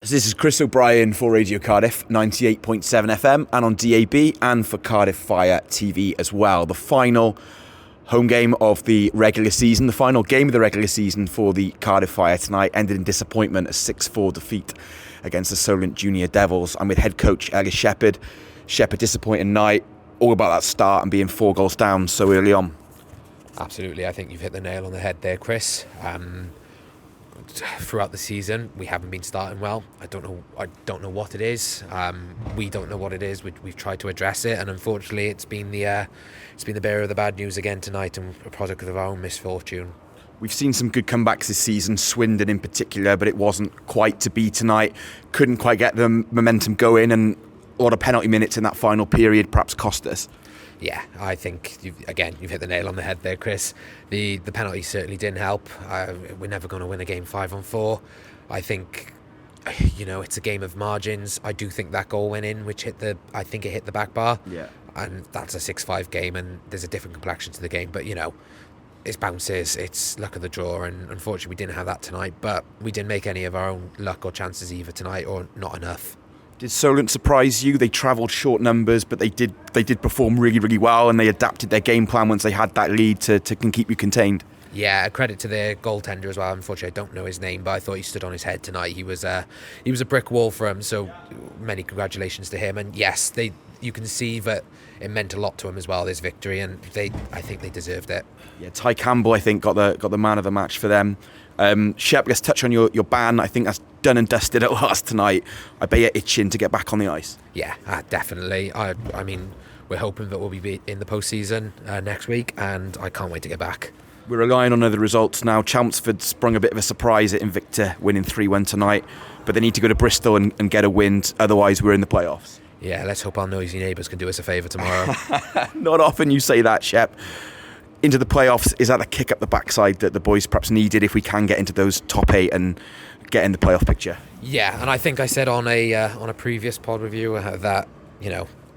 So this is Chris O'Brien for Radio Cardiff, 98.7 FM and on DAB, and for Cardiff Fire TV as well. The final home game of the regular season, the final game of the regular season for the Cardiff Fire tonight ended in disappointment, a 6-4 defeat against the Solent Junior Devils. I'm with head coach Elis Sheppard. Sheppard, disappointing night, all about that start and being 4 goals down so early on. Absolutely, I think you've hit the nail on the head there, Chris. Throughout the season, we haven't been starting well. I don't know what it is. We don't know what it is. We've tried to address it, and unfortunately, it's been the bearer of the bad news again tonight, and a product of our own misfortune. We've seen some good comebacks this season, Swindon in particular, but it wasn't quite to be tonight. Couldn't quite get the momentum going, and a lot of penalty minutes in that final period perhaps cost us. Yeah, I think you've hit the nail on the head there, Chris. The penalty certainly didn't help. We're never going to win a game 5-on-4. I think, it's a game of margins. I do think that goal went in, which hit the back bar. Yeah. And that's a 6-5 game, and there's a different complexion to the game. But, it's bounces, it's luck of the draw, and unfortunately we didn't have that tonight. But we didn't make any of our own luck or chances either tonight, or not enough. Did Solent surprise you? They travelled short numbers, but they did perform really, really well, and they adapted their game plan once they had that lead to keep you contained. Yeah, a credit to their goaltender as well. Unfortunately, I don't know his name, but I thought he stood on his head tonight. He was a brick wall for him, so many congratulations to him. And yes, you can see that it meant a lot to him as well, this victory, and I think they deserved it. Yeah, Ty Campbell, I think, got the man of the match for them. Shep, let's touch on your ban. I think that's done and dusted at last tonight. I bet you're itching to get back on the ice. Yeah, definitely. I mean, we're hoping that we'll be in the postseason next week, and I can't wait to get back. We're relying on other results now. Chelmsford sprung a bit of a surprise at Invicta, winning 3-1 tonight, but they need to go to Bristol and get a win, otherwise we're in the playoffs. Yeah, let's hope our noisy neighbours can do us a favour tomorrow. Not often you say that, Shep. Into the playoffs, is that a kick up the backside that the boys perhaps needed if we can get into those top 8 and get in the playoff picture? Yeah, and I think I said on a previous pod review that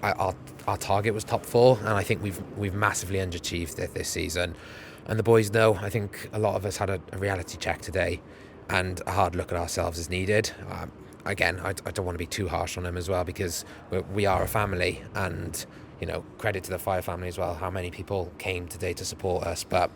our target was top 4, and I think we've massively underachieved it this season. And the boys know. I think a lot of us had a reality check today, and a hard look at ourselves is needed. Again, I don't want to be too harsh on them as well, because we are a family, and credit to the Fire family as well, how many people came today to support us. But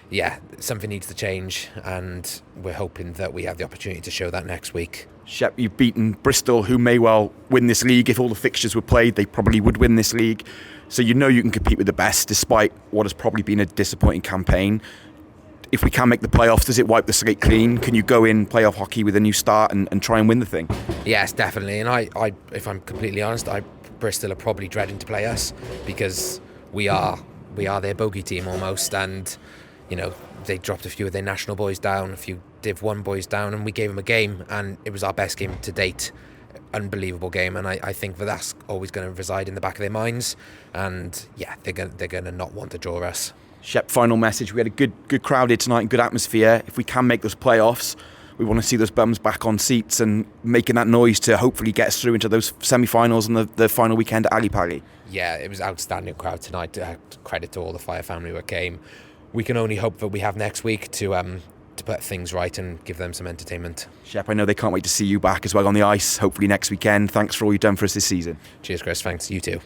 yeah, something needs to change, and we're hoping that we have the opportunity to show that next week. Shep, you've beaten Bristol, who may well win this league. If all the fixtures were played, they probably would win this league. So you can compete with the best, despite what has probably been a disappointing campaign. If we can make the playoffs, does it wipe the slate clean? Can you go in playoff hockey with a new start and try and win the thing? Yes, definitely. And I if I'm completely honest, Bristol are probably dreading to play us, because we are their bogey team almost, and they dropped a few of their national boys down, a few Div 1 boys down, and we gave them a game, and it was our best game to date. Unbelievable game, and I think that's always going to reside in the back of their minds, and yeah, they're going to not want to draw us. Shep, final message. We had a good crowd here tonight and good atmosphere. If we can make those playoffs, we want to see those bums back on seats and making that noise to hopefully get us through into those semi-finals and the final weekend at Ali Pali. Yeah, it was an outstanding crowd tonight. Credit to all the Fire family who came. We can only hope that we have next week to put things right and give them some entertainment. Shep, I know they can't wait to see you back as well on the ice, hopefully next weekend. Thanks for all you've done for us this season. Cheers, Chris. Thanks. You too.